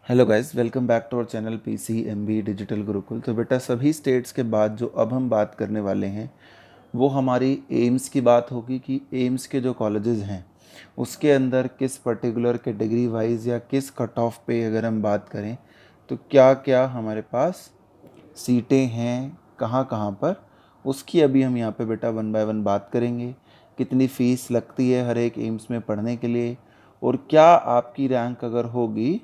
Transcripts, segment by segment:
Hello guys, welcome back to our channel PCMB digital Gurukul. तो बेटा, सभी स्टेट्स के बाद जो अब हम बात करने वाले हैं वो हमारी एम्स की बात होगी कि एम्स के जो कॉलेजेस हैं उसके अंदर किस पर्टिकुलर कैटेगरी वाइज या किस कट ऑफ पे अगर हम बात करें तो क्या क्या हमारे पास सीटें हैं, कहाँ कहाँ पर, उसकी अभी हम यहाँ पे बेटा वन बाय वन बात करेंगे। कितनी फ़ीस लगती है हर एक एम्स में पढ़ने के लिए, और क्या आपकी रैंक अगर होगी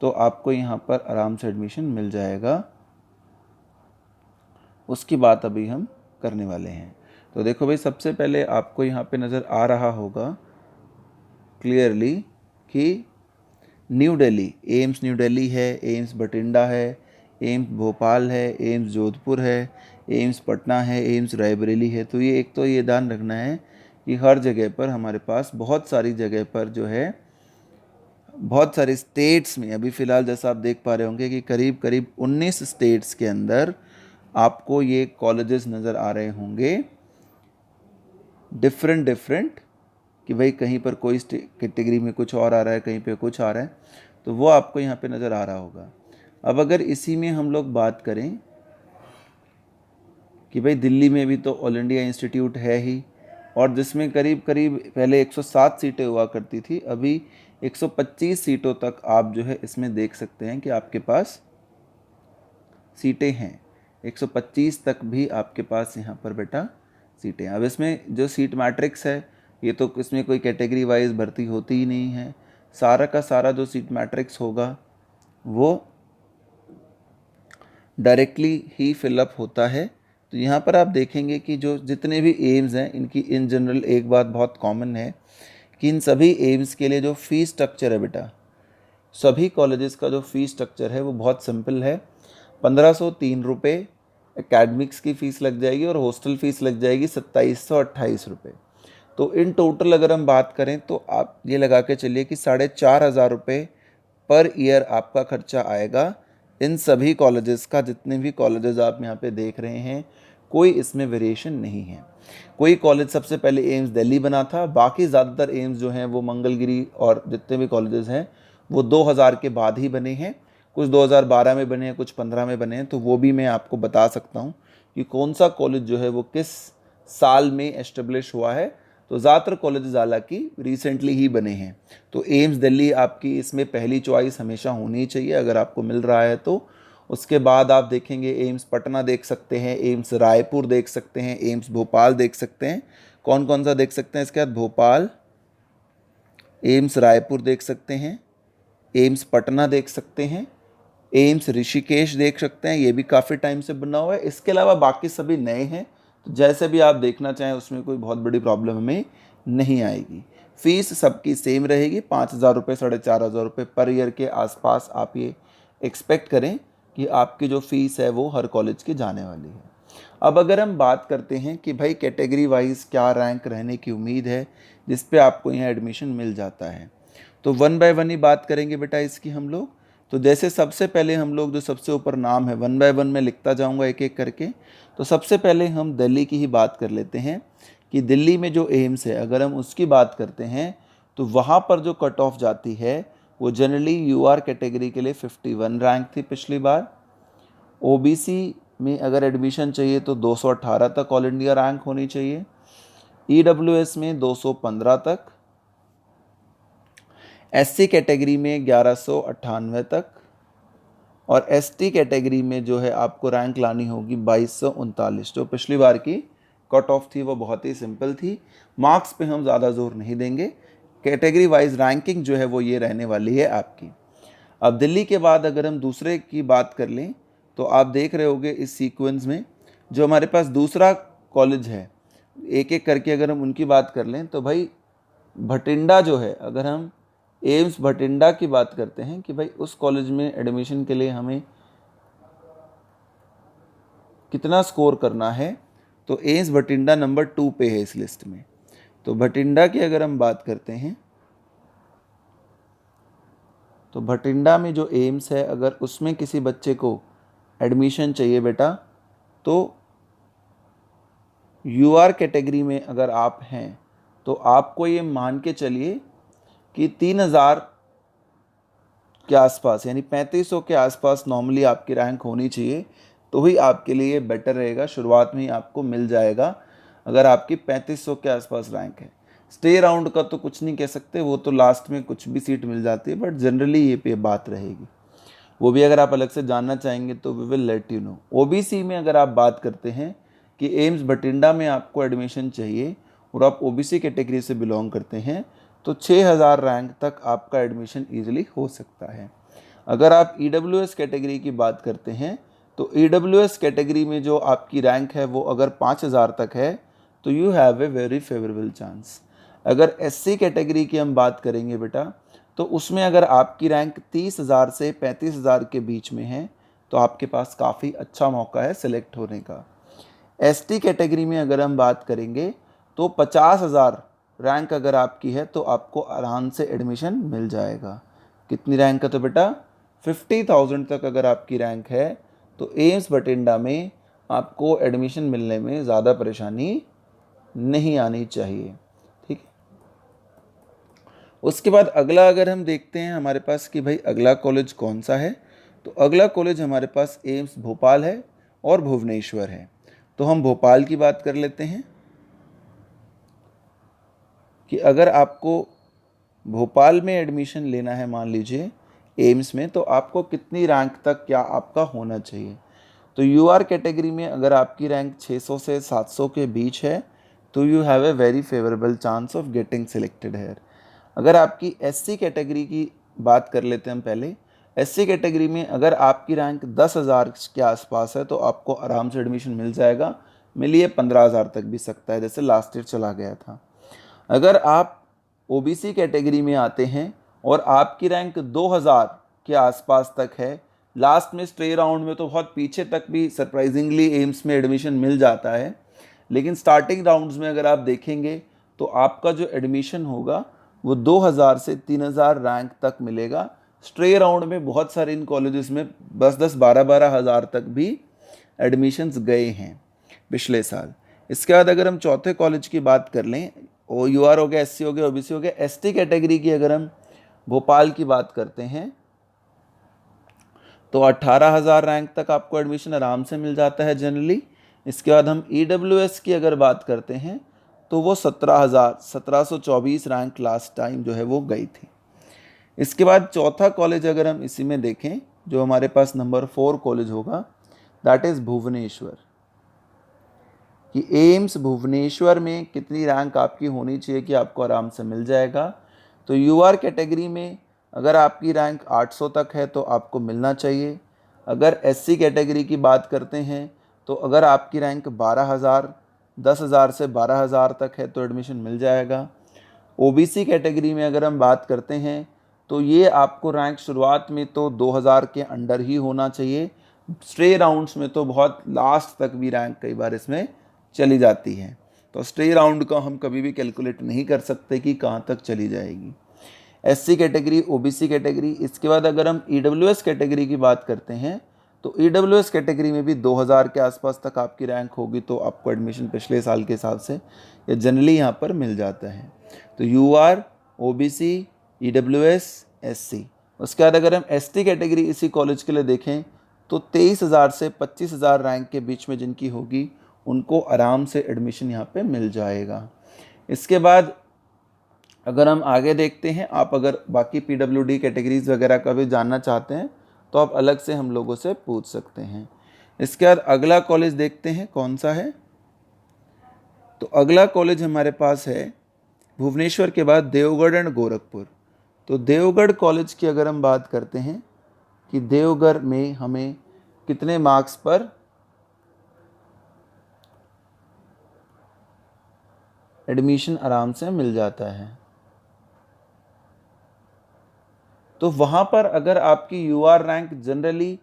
तो आपको यहाँ पर आराम से एडमिशन मिल जाएगा, उसकी बात अभी हम करने वाले हैं। तो देखो भाई, सबसे पहले आपको यहाँ पे नज़र आ रहा होगा क्लियरली कि new Delhi, AIIMS new Delhi है, एम्स बठिंडा है, एम्स भोपाल है, एम्स जोधपुर है, एम्स पटना है, एम्स रायबरेली है। तो ये एक तो ये ध्यान रखना है कि हर जगह पर हमारे पास बहुत सारी जगह पर जो है बहुत सारे स्टेट्स में अभी फ़िलहाल जैसा आप देख पा रहे होंगे कि करीब करीब 19 स्टेट्स के अंदर आपको ये कॉलेजेस नज़र आ रहे होंगे डिफरेंट डिफरेंट, कि भाई कहीं पर कोई कैटेगरी में कुछ और आ रहा है, कहीं पे कुछ आ रहा है, तो वो आपको यहाँ पे नज़र आ रहा होगा। अब अगर इसी में हम लोग बात करें कि भाई दिल्ली में भी तो ऑल इंडिया इंस्टीट्यूट है ही, और जिसमें करीब करीब पहले 107 सीटें हुआ करती थी, अभी 125 सीटों तक आप जो है इसमें देख सकते हैं कि आपके पास सीटें हैं। 125 तक भी आपके पास यहाँ पर बेटा सीटें हैं। अब इसमें जो सीट मैट्रिक्स है, ये तो इसमें कोई कैटेगरी वाइज भर्ती होती ही नहीं है। सारा का सारा जो सीट मैट्रिक्स होगा वो डायरेक्टली ही फिलअप होता है। तो यहाँ पर आप देखेंगे कि जो जितने भी एम्स हैं इनकी इन जनरल एक बात बहुत कॉमन है कि इन सभी एम्स के लिए जो फ़ीस स्ट्रक्चर है बेटा, सभी कॉलेजेस का जो फ़ीस स्ट्रक्चर है वो बहुत सिंपल है। 1503 रुपये एकेडमिक्स की फ़ीस लग जाएगी और हॉस्टल फ़ीस लग जाएगी 2728 रुपये। तो इन टोटल अगर हम बात करें तो आप ये लगा के चलिए कि 4500 रुपये पर ईयर आपका खर्चा आएगा इन सभी कॉलेजेस का। जितने भी कॉलेजेस आप यहाँ पे देख रहे हैं, कोई इसमें वेरिएशन नहीं है। कोई कॉलेज सबसे पहले एम्स दिल्ली बना था, बाकी ज़्यादातर एम्स जो हैं वो मंगलगिरी और जितने भी कॉलेजेस हैं वो 2000 के बाद ही बने हैं। कुछ 2012 में बने हैं, कुछ 15 में बने हैं। तो वो भी मैं आपको बता सकता हूँ कि कौन सा कॉलेज जो है वो किस साल में एस्टेब्लिश हुआ है। तो ज़्यादातर कॉलेजेस हालांकि रिसेंटली ही बने हैं। तो एम्स दिल्ली आपकी इसमें पहली चॉइस हमेशा होनी चाहिए अगर आपको मिल रहा है तो। उसके बाद आप देखेंगे एम्स पटना देख सकते हैं, एम्स रायपुर देख सकते हैं, एम्स भोपाल देख सकते हैं। कौन कौन सा देख सकते हैं इसके बाद? भोपाल, एम्स रायपुर देख सकते हैं, एम्स पटना देख सकते हैं, एम्स ऋषिकेश देख सकते हैं, ये भी काफ़ी टाइम से बना हुआ है। इसके अलावा बाकी सभी नए हैं, तो जैसे भी आप देखना चाहें उसमें कोई बहुत बड़ी प्रॉब्लम हमें नहीं आएगी। फ़ीस सबकी सेम रहेगी, 5000 रुपये 4500 रुपये पर ईयर के आसपास आप ये एक्सपेक्ट करें कि आपकी जो फ़ीस है वो हर कॉलेज की जाने वाली है। अब अगर हम बात करते हैं कि भाई कैटेगरी वाइज क्या रैंक रहने की उम्मीद है जिस पे आपको यहाँ एडमिशन मिल जाता है, तो वन बाय वन ही बात करेंगे बेटा इसकी हम लोग। तो जैसे सबसे पहले हम लोग जो सबसे ऊपर नाम है, वन बाय वन में लिखता जाऊंगा एक एक करके। तो सबसे पहले हम दिल्ली की ही बात कर लेते हैं कि दिल्ली में जो एम्स है अगर हम उसकी बात करते हैं तो वहाँ पर जो कट ऑफ जाती है वो जनरली यूआर कैटेगरी के लिए 51 रैंक थी पिछली बार। ओबीसी में अगर एडमिशन चाहिए तो 218 तक ऑल इंडिया रैंक होनी चाहिए। ईडब्ल्यूएस में 215 तक, एससी कैटेगरी में 1198 तक, और एसटी कैटेगरी में जो है आपको रैंक लानी होगी 2239। जो पिछली बार की कट ऑफ थी वो बहुत ही सिंपल थी, मार्क्स पे हम ज़्यादा जोर नहीं देंगे। कैटेगरी वाइज रैंकिंग जो है वो ये रहने वाली है आपकी। अब दिल्ली के बाद अगर हम दूसरे की बात कर लें तो आप देख रहे होंगे इस सीक्वेंस में जो हमारे पास दूसरा कॉलेज है, एक एक करके अगर हम उनकी बात कर लें तो भाई भटिंडा जो है, अगर हम एम्स भटिंडा की बात करते हैं कि भाई उस कॉलेज में एडमिशन के लिए हमें कितना स्कोर करना है, तो एम्स भटिंडा नंबर 2 पे है इस लिस्ट में। तो भटिंडा की अगर हम बात करते हैं तो भटिंडा में जो एम्स है अगर उसमें किसी बच्चे को एडमिशन चाहिए बेटा, तो यूआर कैटेगरी में अगर आप हैं तो आपको ये मान के चलिए कि 3000 के आसपास, यानी 3500 के आसपास नॉर्मली आपकी रैंक होनी चाहिए, तो ही आपके लिए बेटर रहेगा। शुरुआत में ही आपको मिल जाएगा अगर आपकी 3500 के आसपास रैंक है। स्टे राउंड का तो कुछ नहीं कह सकते, वो तो लास्ट में कुछ भी सीट मिल जाती है, बट जनरली ये पे बात रहेगी। वो भी अगर आप अलग से जानना चाहेंगे तो we will let you know. OBC में अगर आप बात करते हैं कि एम्स बठिंडा में आपको एडमिशन चाहिए और आप ओबीसी कैटेगरी से बिलोंग करते हैं, तो 6000 रैंक तक आपका एडमिशन ईजिली हो सकता है। अगर आप ईडब्ल्यूएस कैटेगरी की बात करते हैं तो ईडब्ल्यूएस कैटेगरी में जो आपकी रैंक है वो अगर 5000 तक है तो you have a very favourable chance. अगर एससी कैटेगरी की हम बात करेंगे बेटा, तो उसमें अगर आपकी रैंक 30,000 से 35,000 के बीच में है तो आपके पास काफ़ी अच्छा मौका है सेलेक्ट होने का। एसटी कैटेगरी में अगर हम बात करेंगे तो 50,000 रैंक अगर आपकी है तो आपको आराम से एडमिशन मिल जाएगा। कितनी रैंक है तो बेटा 50,000 तक अगर आपकी रैंक है तो एम्स बठिंडा में आपको एडमिशन मिलने में ज़्यादा परेशानी नहीं आनी चाहिए। ठीक है, उसके बाद अगला अगर हम देखते हैं हमारे पास कि भाई अगला कॉलेज कौन सा है, तो अगला कॉलेज हमारे पास एम्स भोपाल है और भुवनेश्वर है। तो हम भोपाल की बात कर लेते हैं कि अगर आपको भोपाल में एडमिशन लेना है, मान लीजिए एम्स में, तो आपको कितनी रैंक तक क्या आपका होना चाहिए। तो यूआर कैटेगरी में अगर आपकी रैंक 600 से 700 के बीच है तो you have a very favourable chance of getting selected here. अगर आपकी एससी कैटेगरी की बात कर लेते हैं हम पहले। एससी कैटेगरी में अगर आपकी रैंक 10,000 के आसपास है तो आपको आराम से एडमिशन मिल जाएगा, मिलिए 15,000 तक भी सकता है, जैसे लास्ट ईयर चला गया था। अगर आप ओबीसी कैटेगरी में आते हैं और आपकी रैंक 2000 के आसपास तक है, लास्ट में स्टे राउंड में तो बहुत पीछे तक भी सरप्राइजिंगली एम्स में एडमिशन मिल जाता है, लेकिन स्टार्टिंग राउंड्स में अगर आप देखेंगे तो आपका जो एडमिशन होगा वो 2000 से 3000 रैंक तक मिलेगा। स्ट्रे राउंड में बहुत सारे इन कॉलेजेस में 10-10, 12-12 हज़ार तक भी एडमिशन्स गए हैं पिछले साल। इसके बाद अगर हम चौथे कॉलेज की बात कर लें, ओ यूआर हो गया, एससी हो गया, ओबीसी हो गया, एसटी कैटेगरी की अगर हम भोपाल की बात करते हैं तो 18,000 रैंक तक आपको एडमिशन आराम से मिल जाता है जनरली। इसके बाद हम ईडब्ल्यूएस की अगर बात करते हैं तो वो 17,724 रैंक लास्ट टाइम जो है वो गई थी। इसके बाद चौथा कॉलेज अगर हम इसी में देखें, जो हमारे पास नंबर 4 कॉलेज होगा, दैट इज़ भुवनेश्वर। कि एम्स भुवनेश्वर में कितनी रैंक आपकी होनी चाहिए कि आपको आराम से मिल जाएगा। तो यूआर कैटेगरी में अगर आपकी रैंक 800 तक है तो आपको मिलना चाहिए। अगर एससी कैटेगरी की बात करते हैं तो अगर आपकी रैंक 12,000, 10,000 से 12,000 तक है तो एडमिशन मिल जाएगा। ओबीसी कैटेगरी में अगर हम बात करते हैं तो ये आपको रैंक शुरुआत में तो 2000 के अंडर ही होना चाहिए, स्टे राउंड्स में तो बहुत लास्ट तक भी रैंक कई बार इसमें चली जाती है, तो स्टे राउंड का हम कभी भी कैलकुलेट नहीं कर सकते कि कहाँ तक चली जाएगी। SC category, OBC category. इसके बाद अगर हम ईडब्ल्यूएस कैटेगरी की बात करते हैं तो ईडब्ल्यूएस कैटेगरी में भी 2000 के आसपास तक आपकी रैंक होगी तो आपको एडमिशन पिछले साल के हिसाब से या जनरली यहाँ पर मिल जाता है। तो यूआर, ओबीसी, ईडब्ल्यूएस, एससी। उसके बाद अगर हम एसटी कैटेगरी इसी कॉलेज के लिए देखें तो 23,000 से 25,000 रैंक के बीच में जिनकी होगी उनको आराम से एडमिशन यहाँ पे मिल जाएगा। इसके बाद अगर हम आगे देखते हैं, आप अगर बाकी पीडब्ल्यूडी कैटेगरीज वगैरह का भी जानना चाहते हैं तो आप अलग से हम लोगों से पूछ सकते हैं। इसके बाद अगला कॉलेज देखते हैं कौन सा है। तो अगला कॉलेज हमारे पास है भुवनेश्वर के बाद देवगढ़ एंड गोरखपुर। तो देवगढ़ कॉलेज की अगर हम बात करते हैं कि देवगढ़ में हमें कितने मार्क्स पर एडमिशन आराम से मिल जाता है, तो वहाँ पर अगर आपकी यूआर रैंक जनरली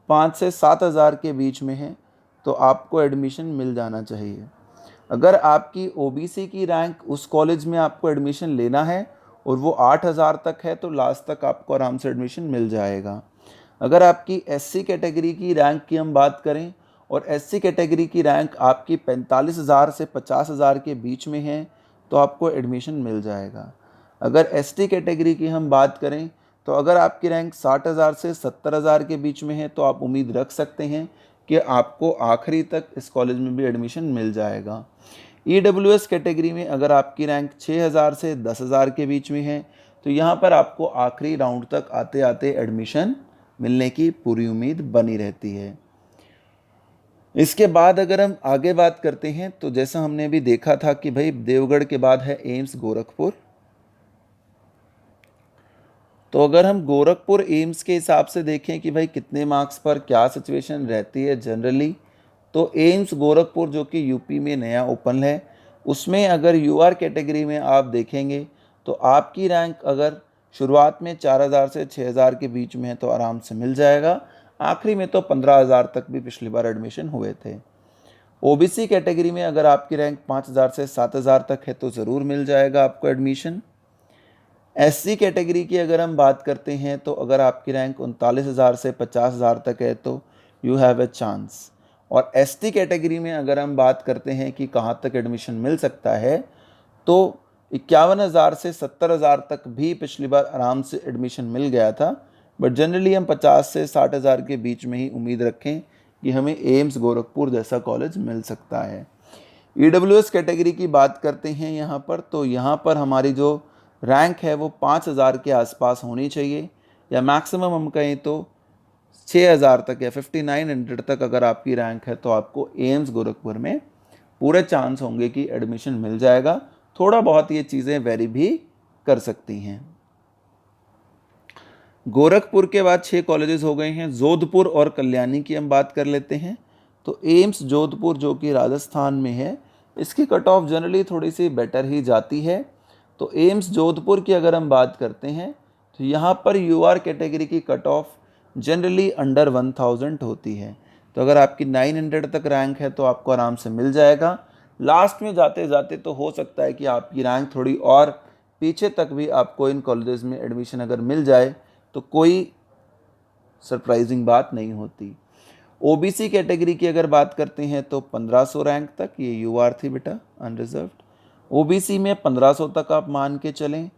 5 से 7,000 के बीच में है तो आपको एडमिशन मिल जाना चाहिए। अगर आपकी ओबीसी की रैंक उस कॉलेज में आपको एडमिशन लेना है और वो 8,000 तक है तो लास्ट तक आपको आराम से एडमिशन मिल जाएगा। अगर आपकी एससी कैटेगरी की रैंक की हम बात करें और एससी कैटेगरी की रैंक आपकी 45,000 से 50,000 के बीच में है तो आपको एडमिशन मिल जाएगा। अगर एसटी कैटेगरी की हम बात करें तो अगर आपकी रैंक 60,000 से 70,000 के बीच में है तो आप उम्मीद रख सकते हैं कि आपको आखिरी तक इस कॉलेज में भी एडमिशन मिल जाएगा। EWS कैटेगरी में अगर आपकी रैंक 6,000 से 10,000 के बीच में है तो यहाँ पर आपको आखिरी राउंड तक आते आते एडमिशन मिलने की पूरी उम्मीद बनी रहती है। इसके बाद अगर हम आगे बात करते हैं तो जैसा हमने अभी देखा था कि भाई देवगढ़ के बाद है एम्स गोरखपुर। तो अगर हम गोरखपुर एम्स के हिसाब से देखें कि भाई कितने मार्क्स पर क्या सिचुएशन रहती है जनरली, तो एम्स गोरखपुर जो कि यूपी में नया ओपन है, उसमें अगर यूआर कैटेगरी में आप देखेंगे तो आपकी रैंक अगर शुरुआत में 4,000 से 6,000 के बीच में है तो आराम से मिल जाएगा। आखिरी में तो 15,000 तक भी पिछली बार एडमिशन हुए थे। ओबीसी कैटेगरी में अगर आपकी रैंक 5,000 से 7,000 तक है तो ज़रूर मिल जाएगा आपको एडमिशन। एससी कैटेगरी की अगर हम बात करते हैं तो अगर आपकी रैंक 39,000 से 50,000 तक है तो यू हैव ए चांस। और एसटी कैटेगरी में अगर हम बात करते हैं कि कहाँ तक एडमिशन मिल सकता है तो 51,000 से 70,000 तक भी पिछली बार आराम से एडमिशन मिल गया था, बट जनरली हम 50 से 60,000 के बीच में ही उम्मीद रखें कि हमें एम्स गोरखपुर जैसा कॉलेज मिल सकता है। EWS कैटेगरी की बात करते हैं यहाँ पर, तो यहाँ पर हमारी जो रैंक है वो 5,000 के आसपास होनी चाहिए, या मैक्सिमम हम कहें तो 6,000 तक या 5,900 तक अगर आपकी रैंक है तो आपको एम्स गोरखपुर में पूरे चांस होंगे कि एडमिशन मिल जाएगा। थोड़ा बहुत ये चीज़ें वेरी भी कर सकती हैं। गोरखपुर के बाद 6 कॉलेजेस हो गए हैं। जोधपुर और कल्याणी की हम बात कर लेते हैं। तो एम्स जोधपुर जो कि राजस्थान में है, इसकी कट ऑफ जनरली थोड़ी सी बेटर ही जाती है। तो एम्स जोधपुर की अगर हम बात करते हैं तो यहाँ पर यूआर कैटेगरी की कट ऑफ जनरली अंडर 1,000 होती है। तो अगर आपकी 900 तक रैंक है तो आपको आराम से मिल जाएगा। लास्ट में जाते जाते तो हो सकता है कि आपकी रैंक थोड़ी और पीछे तक भी आपको इन कॉलेजेस में एडमिशन अगर मिल जाए तो कोई सरप्राइजिंग बात नहीं होती। ओबीसी कैटेगरी की अगर बात करते हैं तो 1500 रैंक तक, ये यूआर थी बेटा अनरिजर्व्ड, ओबीसी में 1500 तक आप मान के चलें।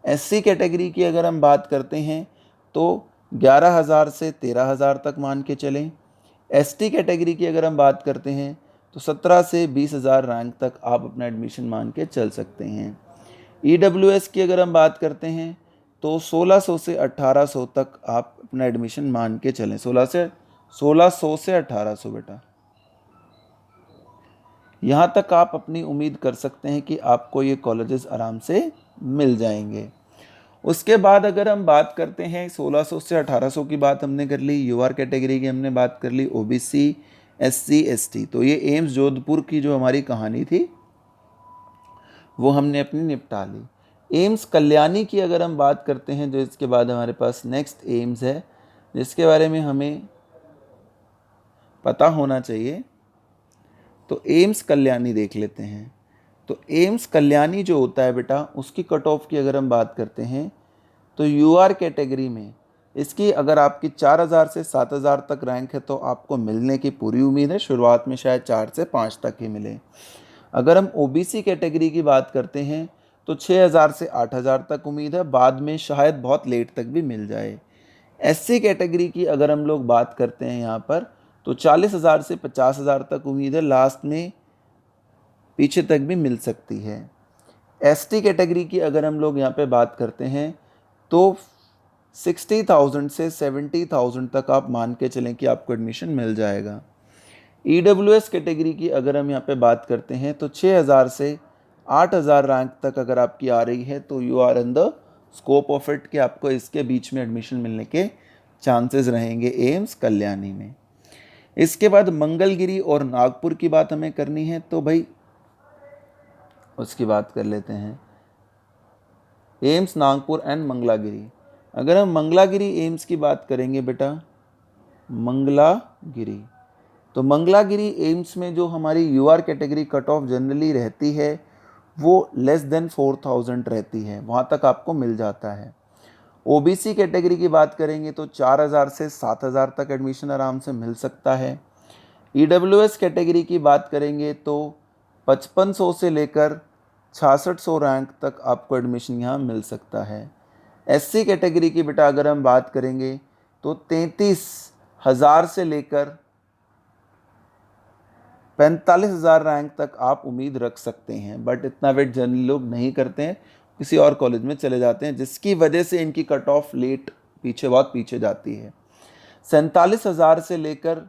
एससी कैटेगरी की अगर हम बात करते हैं तो 11,000 से 13,000 तक मान के चलें। एसटी कैटेगरी की अगर हम बात करते हैं तो 17 से 20,000 रैंक तक आप अपना एडमिशन मान के चल सकते हैं। EWS की अगर हम बात करते हैं तो 1600 से 1800 तक आप अपना एडमिशन मान के चलें। 1600 से 1800 बेटा, यहाँ तक आप अपनी उम्मीद कर सकते हैं कि आपको ये कॉलेजेस आराम से मिल जाएंगे। उसके बाद अगर हम बात करते हैं 1600 से 1800 की बात हमने कर ली, यूआर कैटेगरी की हमने बात कर ली, ओबीसी, एससी, एसटी, तो ये एम्स जोधपुर की जो हमारी कहानी थी वो हमने अपनी निपटा ली। एम्स कल्याणी की अगर हम बात करते हैं, जो इसके बाद हमारे पास नेक्स्ट एम्स है जिसके बारे में हमें पता होना चाहिए, तो एम्स कल्याणी देख लेते हैं। तो एम्स कल्याणी जो होता है बेटा, उसकी कट ऑफ की अगर हम बात करते हैं तो यूआर कैटेगरी में इसकी अगर आपकी 4,000 से 7,000 तक रैंक है तो आपको मिलने की पूरी उम्मीद है। शुरुआत में शायद 4 से 5 तक ही मिले। अगर हम ओबीसी कैटेगरी की बात करते हैं तो 6,000 से 8,000 तक उम्मीद है, बाद में शायद बहुत लेट तक भी मिल जाए। एससी कैटेगरी की अगर हम लोग बात करते हैं यहाँ पर तो 40,000 से 50,000 तक उम्मीद है, लास्ट में पीछे तक भी मिल सकती है। एसटी कैटेगरी की अगर हम लोग यहाँ पे बात करते हैं तो 60,000 से 70,000 तक आप मान के चलें कि आपको एडमिशन मिल जाएगा। EWS कैटेगरी की अगर हम यहाँ पे बात करते हैं तो 6,000 से 8,000 रैंक तक अगर आपकी आ रही है तो you are in the scope of it कि आपको इसके बीच में एडमिशन मिलने के चांसेस रहेंगे एम्स कल्याणी में। इसके बाद मंगलगिरी और नागपुर की बात हमें करनी है, तो भाई उसकी बात कर लेते हैं। एम्स नागपुर एंड मंगलागिरी, अगर हम मंगलागिरी एम्स की बात करेंगे बेटा, मंगलागिरी, तो मंगलागिरी एम्स में जो हमारी UR category cut off generally रहती है वो लेस देन 4,000 रहती है, वहाँ तक आपको मिल जाता है। ओबीसी कैटेगरी की बात करेंगे तो 4,000 से 7,000 तक एडमिशन आराम से मिल सकता है। EWS कैटेगरी की बात करेंगे तो 5500 से लेकर 6600 रैंक तक आपको एडमिशन यहाँ मिल सकता है। SC कैटेगरी की बेटा अगर हम बात करेंगे तो 33,000 से लेकर 45,000 रैंक तक आप उम्मीद रख सकते हैं, बट इतना वेट जनरली लोग नहीं करते हैं, किसी और कॉलेज में चले जाते हैं, जिसकी वजह से इनकी कट ऑफ लेट बहुत पीछे जाती है। 47,000 से लेकर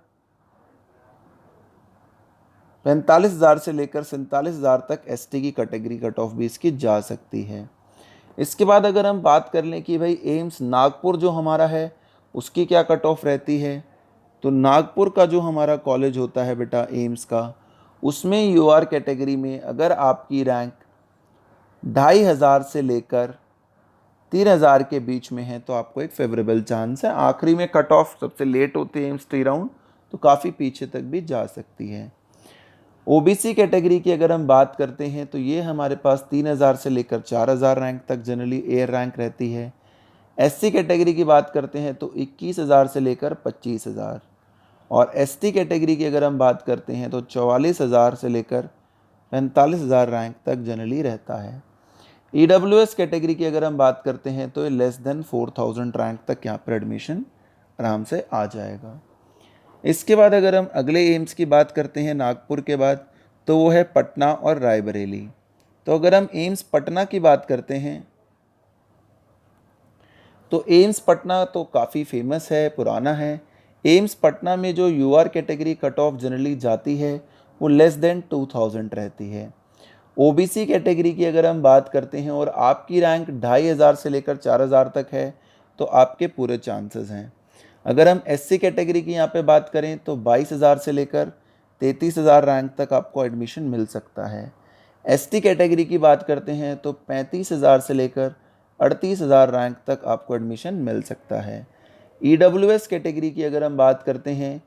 47,000 तक ST की कैटेगरी कट ऑफ भी इसकी जा सकती है। इसके बाद अगर हम बात कर लें कि भाई एम्स नागपुर जो हमारा है उसकी क्या कट ऑफ रहती है, तो नागपुर का जो हमारा कॉलेज होता है बेटा एम्स का, उसमें UR कैटेगरी में अगर आपकी रैंक 2,500 से लेकर 3,000 के बीच में है तो आपको एक फेवरेबल चांस है। आखिरी में कट ऑफ सबसे लेट होती है एम्स 3 राउंड, तो काफ़ी पीछे तक भी जा सकती है। OBC कैटेगरी की अगर हम बात करते हैं तो ये हमारे पास 3,000 से लेकर 4,000 रैंक तक जनरली एयर रैंक रहती है। SC कैटेगरी की बात करते हैं तो 21,000 से लेकर 25,000, और ST कैटेगरी की अगर हम बात करते हैं तो 44,000 से लेकर 45,000 रैंक तक जनरली रहता है। EWS कैटेगरी की अगर हम बात करते हैं तो लेस देन 4,000 रैंक तक यहाँ पर एडमिशन आराम से आ जाएगा। इसके बाद अगर हम अगले एम्स की बात करते हैं नागपुर के बाद, तो वो है पटना और रायबरेली। तो अगर हम एम्स पटना की बात करते हैं तो एम्स पटना तो काफ़ी फेमस है, पुराना है। एम्स पटना में जो UR category cut off generally जाती है वो लेस देन 2,000 रहती है। OBC कैटेगरी की अगर हम बात करते हैं और आपकी रैंक 2,500 से लेकर 4,000 तक है तो आपके पूरे चांसेस हैं। अगर हम SC कैटेगरी की यहाँ पे बात करें तो 22,000 से लेकर 33,000 रैंक तक आपको एडमिशन मिल सकता है। ST कैटेगरी की बात करते हैं तो 35,000 से लेकर 38,000 रैंक तक आपको एडमिशन मिल सकता है। EWS कैटेगरी की अगर हम बात करते हैं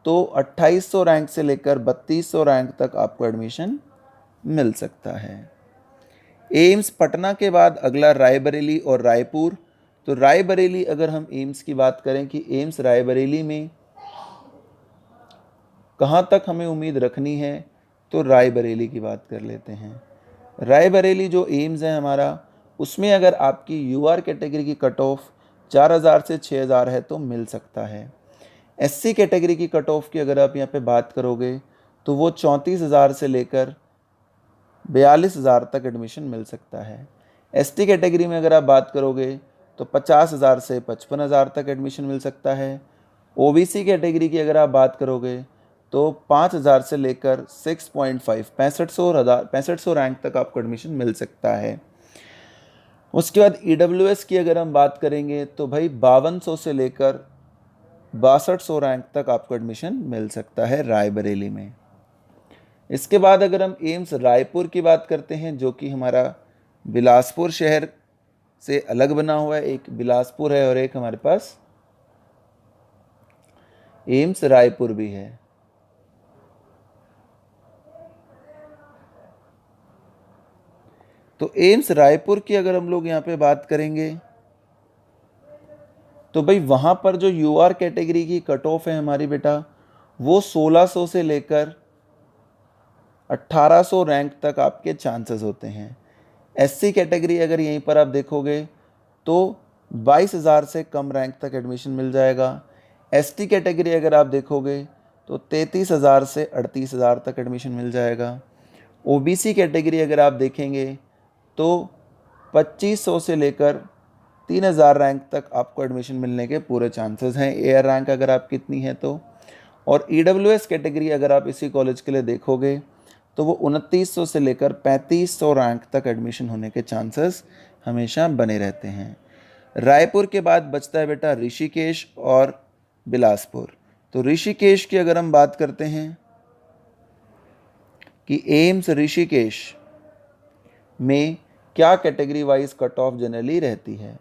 तो 2,800 रैंक से लेकर 3,200 रैंक तक आपको एडमिशन मिल सकता है। एम्स पटना के बाद अगला रायबरेली और रायपुर। तो रायबरेली अगर हम एम्स की बात करें कि एम्स रायबरेली में कहाँ तक हमें उम्मीद रखनी है, तो रायबरेली की बात कर लेते हैं। रायबरेली जो एम्स है हमारा, उसमें अगर आपकी UR कैटेगरी की कट ऑफ 4,000 से 6,000 है तो मिल सकता है। SC कैटेगरी की कट ऑफ की अगर आप यहाँ पे बात करोगे तो वो 34,000 से लेकर 42,000 तक एडमिशन मिल सकता है। ST कैटेगरी में अगर आप बात करोगे तो 50,000 से 55,000 तक एडमिशन मिल सकता है। OBC कैटेगरी की अगर आप बात करोगे तो 5,000 से लेकर 6.5 6500 रैंक तक आपको एडमिशन मिल सकता है। उसके बाद EWS की अगर हम बात करेंगे तो भाई 5200 से लेकर 6200 रैंक तक आपको एडमिशन मिल सकता है रायबरेली में। इसके बाद अगर हम एम्स रायपुर की बात करते हैं, जो कि हमारा बिलासपुर शहर से अलग बना हुआ है, एक बिलासपुर है और एक हमारे पास एम्स रायपुर भी है। तो एम्स रायपुर की अगर हम लोग यहाँ पे बात करेंगे तो भाई वहाँ पर जो UR कैटेगरी की कट ऑफ है हमारी बेटा, वो 1,600 से लेकर 1,800 रैंक तक आपके चांसेस होते हैं। SC कैटेगरी अगर यहीं पर आप देखोगे तो 22,000 से कम रैंक तक एडमिशन मिल जाएगा। ST कैटेगरी अगर आप देखोगे तो 33,000 से 38,000 तक एडमिशन मिल जाएगा। OBC कैटेगरी अगर आप देखेंगे तो 2,500 से लेकर 3,000 रैंक तक आपको एडमिशन मिलने के पूरे चांसेस हैं, एयर रैंक अगर आप कितनी है तो। और EWS कैटेगरी अगर आप इसी कॉलेज के लिए देखोगे तो वो 2,900 से लेकर 3,500 रैंक तक एडमिशन होने के चांसेस हमेशा बने रहते हैं। रायपुर के बाद बचता है बेटा ऋषिकेश और बिलासपुर। तो ऋषिकेश की अगर हम बात करते हैं कि एम्स ऋषिकेश में क्या category wise cut off generally रहती है,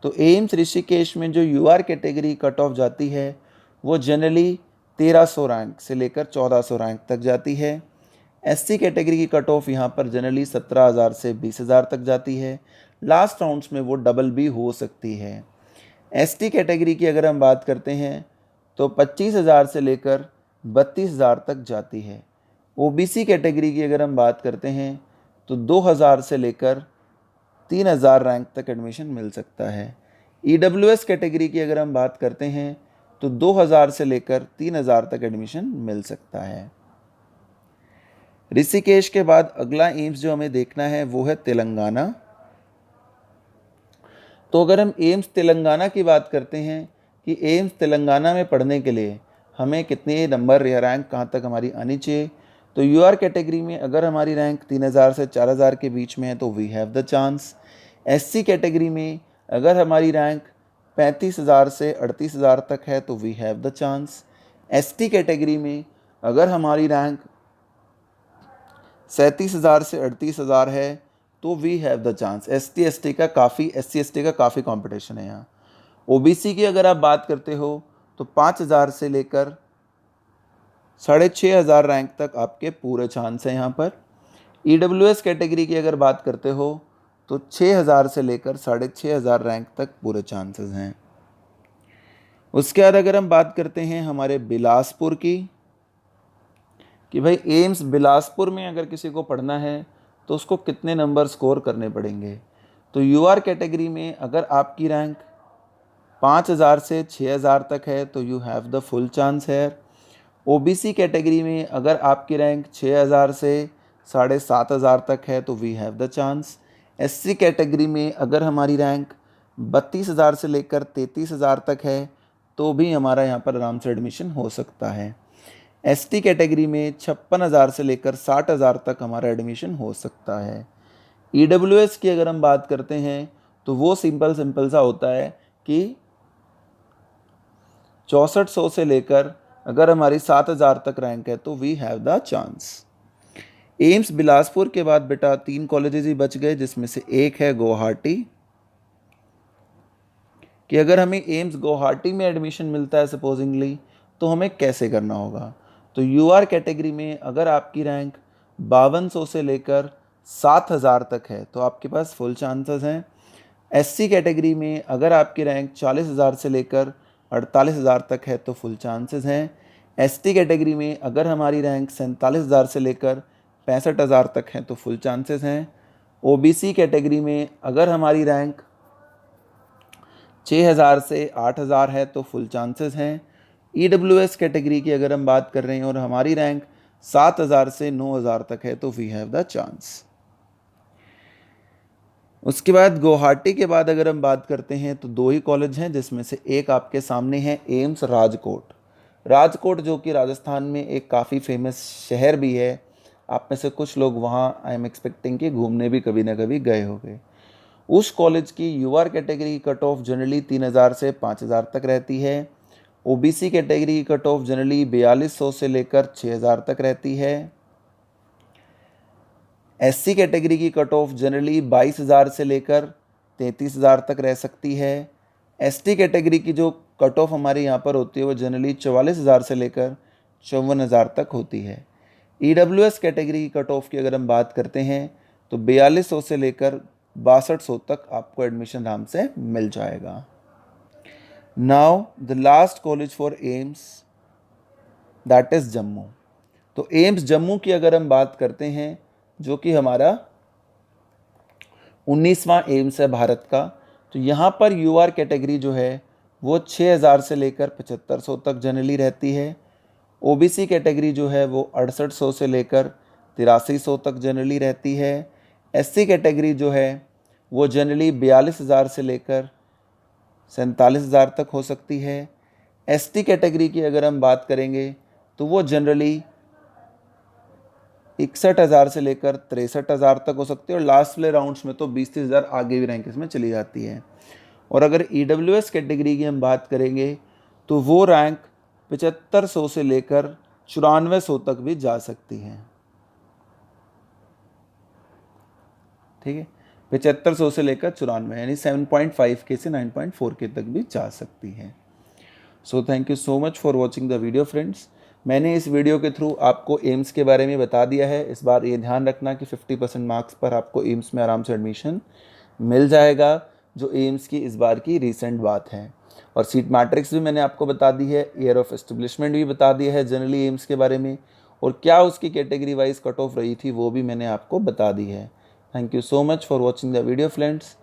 तो एम्स ऋषिकेश में जो UR कैटेगरी कट ऑफ जाती है वो जनरली 1,300 रैंक से लेकर 1,400 रैंक तक जाती है। SC कैटेगरी की कट ऑफ यहाँ पर जनरली 17,000 से 20,000 तक जाती है। लास्ट राउंड्स में वो डबल भी हो सकती है। ST कैटेगरी की अगर हम बात करते हैं तो 25,000 से लेकर 32,000 तक जाती है। OBC कैटेगरी की अगर हम बात करते हैं तो 2,000 से लेकर 3000 रैंक तक एडमिशन मिल सकता है। EWS कैटेगरी की अगर हम बात करते हैं तो 2000 से लेकर 3000 तक एडमिशन मिल सकता है। ऋषिकेश के बाद अगला एम्स जो हमें देखना है वो है तेलंगाना। तो अगर हम एम्स तेलंगाना की बात करते हैं कि एम्स तेलंगाना में पढ़ने के लिए हमें कितने नंबर या रैंक कहाँ तक हमारी आनी चाहिए, तो UR कैटेगरी में अगर हमारी रैंक 3000 से 4000 के बीच में है तो we have the chance. SC category में अगर हमारी रैंक 35,000 से 38,000 तक है तो we have the chance. ST category में अगर हमारी रैंक 37,000 से 38,000 है तो we have the chance. SC ST का काफ़ी कंपटीशन है यहाँ। OBC की अगर आप बात करते हो तो 5,000 से लेकर 6,500 रैंक तक आपके पूरे चांस हैं यहाँ पर। EWS कैटेगरी की अगर बात करते हो तो 6,000 से लेकर 6,500 रैंक तक पूरे चांसेस हैं। उसके बाद अगर हम बात करते हैं हमारे बिलासपुर की, कि भाई एम्स बिलासपुर में अगर किसी को पढ़ना है तो उसको कितने नंबर स्कोर करने पड़ेंगे, तो UR कैटेगरी में अगर आपकी रैंक 5,000 से 6,000 तक है तो you have the full chance है। OBC कैटेगरी में अगर आपकी रैंक 6,000 से 7,500 तक है तो we have the chance. SC category में अगर हमारी रैंक 32,000 से लेकर 33,000 तक है तो भी हमारा यहाँ पर आराम से एडमिशन हो सकता है। ST कैटेगरी में 56,000 से लेकर 60,000 तक हमारा एडमिशन हो सकता है। EWS की अगर हम बात करते हैं तो वो सिंपल सा होता है कि 6400 से लेकर अगर हमारी 7,000 तक रैंक है तो we have the chance. AIIMS Bilaspur के बाद बेटा 3 कॉलेजेस ही बच गए, जिसमें से एक है गुवाहाटी, कि अगर हमें एम्स गुवाहाटी में एडमिशन मिलता है सपोजिंगली तो हमें कैसे करना होगा। तो UR कैटेगरी में अगर आपकी रैंक 5200 से लेकर 7,000 तक है तो आपके पास फुल चांसेस हैं। SC कैटेगरी में अगर आपकी रैंक 40,000 से लेकर 48,000 तक है तो फुल चांसेस हैं। ST कैटेगरी में अगर हमारी रैंक 47,000 से लेकर 65,000 तक है तो फुल चांसेस हैं। OBC कैटेगरी में अगर हमारी रैंक 6,000 से 8,000 है तो फुल चांसेस हैं। EWS कैटेगरी की अगर हम बात कर रहे हैं और हमारी रैंक 7,000 से 9,000 तक है तो वी हैव द चांस। उसके बाद गुवाहाटी के बाद अगर हम बात करते हैं तो 2 ही कॉलेज हैं, जिसमें से एक आपके सामने है एम्स राजकोट जो कि राजस्थान में एक काफ़ी फेमस शहर भी है। आप में से कुछ लोग वहाँ आई एम एक्सपेक्टिंग कि घूमने भी कभी ना कभी गए होंगे। उस कॉलेज की UR कैटेगरी की कट ऑफ जनरली 3,000 से 5,000 तक रहती है। OBC कैटेगरी की कट ऑफ जनरली 4,200 से लेकर 6,000 तक रहती है। SC कैटेगरी की कट ऑफ जनरली 22,000 से लेकर 33,000 तक रह सकती है। ST कैटेगरी की जो कट ऑफ हमारे यहाँ पर होती है वो जनरली 44,000 से लेकर 54,000 तक होती है। EWS कैटेगरी की कट ऑफ की अगर हम बात करते हैं तो 4,200 से लेकर 6200 तक आपको एडमिशन आराम से मिल जाएगा। Now the last college for AIIMS that is Jammu. तो एम्स जम्मू की अगर हम बात करते हैं जो कि हमारा 19वां एम्स है भारत का, तो यहाँ पर UR कैटेगरी जो है वो 6,000 से लेकर 7,500 तक जनरली रहती है। OBC कैटेगरी जो है वो 6,800 से लेकर 8,300 तक जनरली रहती है। SC कैटेगरी जो है वो जनरली 42,000 से लेकर 47,000 तक हो सकती है। ST कैटेगरी की अगर हम बात करेंगे तो वो जनरली 61,000 से लेकर 63,000 तक हो सकती है, और लास्ट वाले राउंड्स में तो 20,000 आगे भी रैंक इसमें चली जाती है। और अगर EWS कैटेगरी की हम बात करेंगे तो वो रैंक 7,500 से लेकर 9400 तक भी जा सकती है। ठीक है, 7,500 से लेकर 94 यानी 7.5 के से 9.4 के तक भी जा सकती है। So thank you so much for watching the video friends. मैंने इस वीडियो के थ्रू आपको एम्स के बारे में बता दिया है। इस बार ये ध्यान रखना कि 50% मार्क्स पर आपको एम्स में आराम से एडमिशन मिल जाएगा, जो एम्स की इस बार की रीसेंट बात है। और सीट मैट्रिक्स भी मैंने आपको बता दी है, ईयर ऑफ एस्टेब्लिशमेंट भी बता दिया है जनरली एम्स के बारे में, और क्या उसकी कैटेगरी वाइज कट ऑफ रही थी वो भी मैंने आपको बता दी है। Thank you so much for watching the video, friends.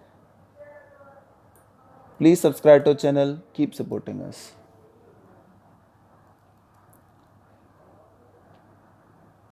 Please subscribe to our channel. Keep supporting us.